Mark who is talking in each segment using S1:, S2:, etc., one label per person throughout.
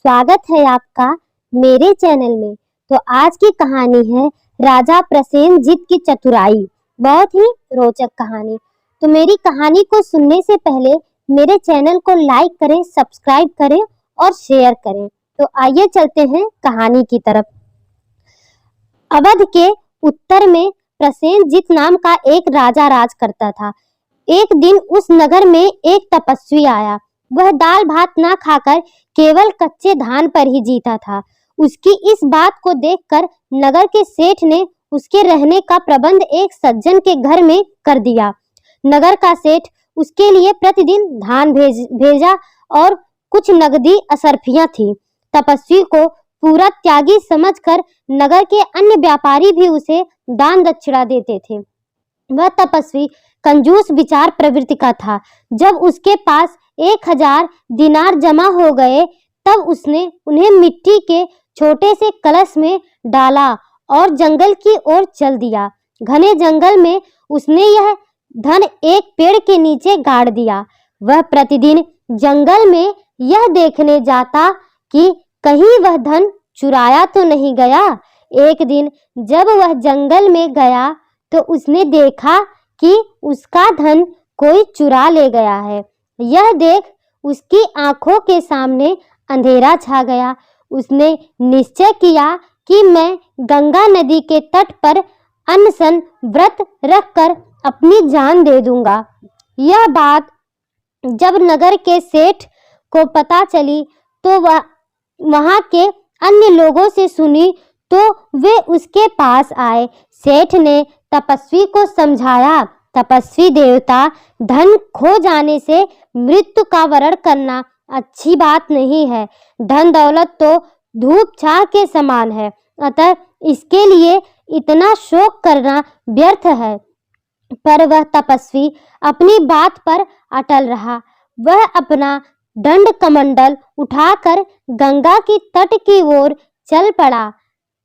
S1: स्वागत है आपका मेरे चैनल में। तो आज की कहानी है राजा प्रसेनजीत की चतुराई। बहुत ही रोचक कहानी। तो मेरी कहानी को सुनने से पहले मेरे चैनल को लाइक करें, सब्सक्राइब करें और शेयर करें। तो आइए चलते हैं कहानी की तरफ। अवध के उत्तर में प्रसेनजीत नाम का एक राजा राज करता था। एक दिन उस नगर में एक तपस्वी आया। वह दाल भात ना खाकर केवल कच्चे धान पर ही जीता था। उसकी इस बात को देखकर नगर के सेठ ने उसके रहने का प्रबंध एक सज्जन के घर में कर दिया। नगर का सेठ उसके लिए प्रतिदिन धान भेजा और कुछ नगदी असरफियां थी। तपस्वी को पूरा त्यागी समझकर नगर के अन्य व्यापारी भी उसे दान दक्षिणा देते थे। वह तपस्वी कंजूस विचार प्रवृत्ति का था। जब उसके पास 1000 दिनार जमा हो गए तब उसने उन्हें मिट्टी के छोटे से कलश में डाला और जंगल की ओर चल दिया। घने जंगल में उसने यह धन एक पेड़ के नीचे गाड़ दिया। वह प्रतिदिन जंगल में यह देखने जाता कि कहीं वह धन चुराया तो नहीं गया। एक दिन जब वह जंगल में गया तो उसने देखा कि उसका धन कोई चुरा ले गया है। यह देख उसकी आंखों के सामने अंधेरा छा गया। उसने निश्चय किया कि मैं गंगा नदी के तट पर अनशन व्रत रखकर अपनी जान दे दूंगा। यह बात जब नगर के सेठ को पता चली तो वह वहां के अन्य लोगों से सुनी तो वे उसके पास आए। सेठ ने तपस्वी को समझाया, तपस्वी देवता, धन खो जाने से मृत्यु का वरण करना अच्छी बात नहीं है। धन दौलत तो धूप छाह के समान है, अतः इसके लिए इतना शोक करना व्यर्थ है। पर वह तपस्वी अपनी बात पर अटल रहा। वह अपना दंड कमंडल उठाकर गंगा की तट की ओर चल पड़ा।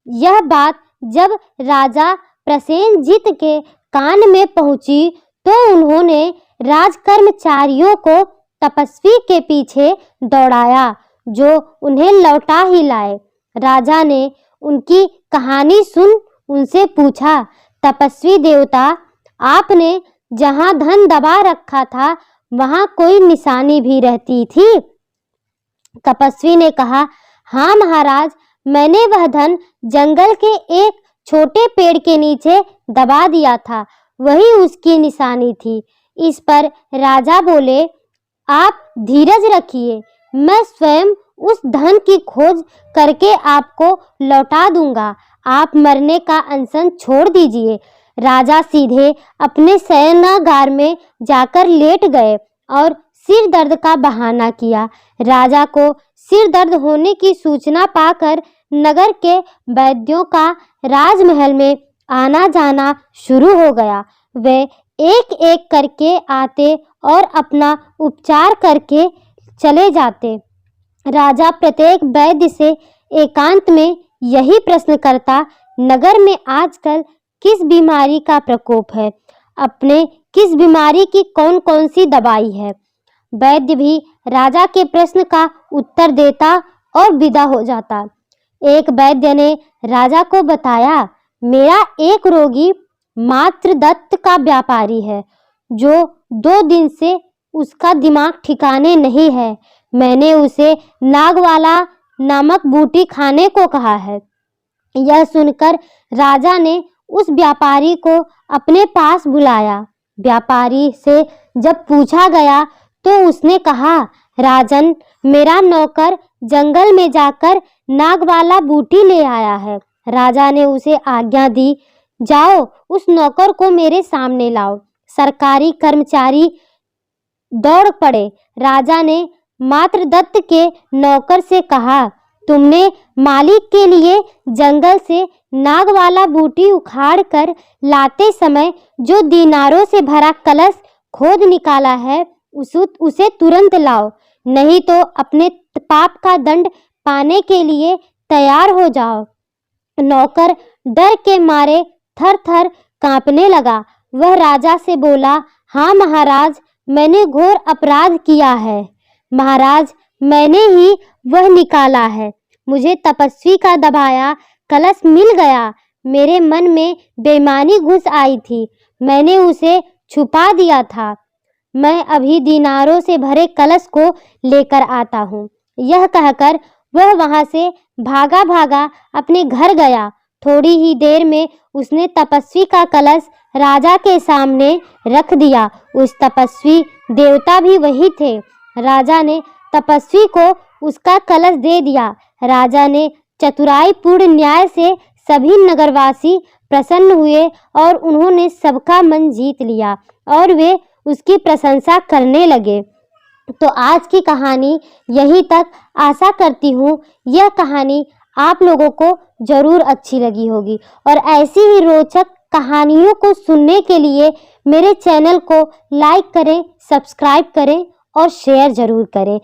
S1: यह बात जब राजा प्रसेनजीत के कान में पहुंची तो उन्होंने राजकर्मचारियों को तपस्वी के पीछे दौड़ाया जो उन्हें लौटा ही लाए। राजा ने उनकी कहानी सुन उनसे पूछा, तपस्वी देवता, आपने जहां धन दबा रखा था वहां कोई निशानी भी रहती थी? तपस्वी ने कहा, हाँ महाराज, मैंने वह धन जंगल के एक छोटे पेड़ के नीचे दबा दिया था, वही उसकी निशानी थी। इस पर राजा बोले, आप धीरज रखिए, मैं स्वयं उस धन की खोज करके आपको लौटा दूंगा। आप मरने का अनशन छोड़ दीजिए। राजा सीधे अपने शयनागार में जाकर लेट गए और सिर दर्द का बहाना किया। राजा को सिर दर्द होने की सूचना पाकर नगर के वैद्यों का राजमहल में आना जाना शुरू हो गया। वे एक एक करके आते और अपना उपचार करके चले जाते। राजा प्रत्येक वैद्य से एकांत में यही प्रश्न करता, नगर में आजकल किस बीमारी का प्रकोप है? अपने किस बीमारी की कौन कौन सी दवाई है? वैद्य भी राजा के प्रश्न का उत्तर देता और विदा हो जाता। एक वैद्य ने राजा को बताया, मेरा एक रोगी मात्रदत्त का व्यापारी है जो 2 दिन से उसका दिमाग ठिकाने नहीं है। मैंने उसे नागवाला नामक बूटी खाने को कहा है। यह सुनकर राजा ने उस व्यापारी को अपने पास बुलाया। व्यापारी से जब पूछा गया तो उसने कहा, राजन, मेरा नौकर जंगल में जाकर नागवाला बूटी ले आया है। राजा ने उसे आज्ञा दी, जाओ उस नौकर को मेरे सामने लाओ। सरकारी कर्मचारी दौड़ पड़े। राजा ने मात्रदत्त के नौकर से कहा, तुमने मालिक के लिए जंगल से नागवाला बूटी उखाड़ कर लाते समय जो दीनारों से भरा कलश खोद निकाला है उसे तुरंत लाओ, नहीं तो अपने पाप का दंड पाने के लिए तैयार हो जाओ। नौकर डर के मारे थर थर कांपने लगा। वह राजा से बोला, हाँ महाराज, मैंने घोर अपराध किया है। महाराज, मैंने ही वह निकाला है। मुझे तपस्वी का दबाया कलश मिल गया। मेरे मन में बेईमानी घुस आई थी। मैंने उसे छुपा दिया था। मैं अभी दीनारों से भरे कलश को लेकर आता हूँ। यह कहकर वह वहां से भागा भागा अपने घर गया। थोड़ी ही देर में उसने तपस्वी का कलश राजा के सामने रख दिया। उस तपस्वी देवता भी वही थे। राजा ने तपस्वी को उसका कलश दे दिया। राजा ने चतुराईपूर्ण न्याय से सभी नगरवासी प्रसन्न हुए और उन्होंने सबका मन जीत लिया और वे उसकी प्रशंसा करने लगे। तो आज की कहानी यहीं तक। आशा करती हूँ यह कहानी आप लोगों को जरूर अच्छी लगी होगी और ऐसी ही रोचक कहानियों को सुनने के लिए मेरे चैनल को लाइक करें, सब्सक्राइब करें और शेयर जरूर करें।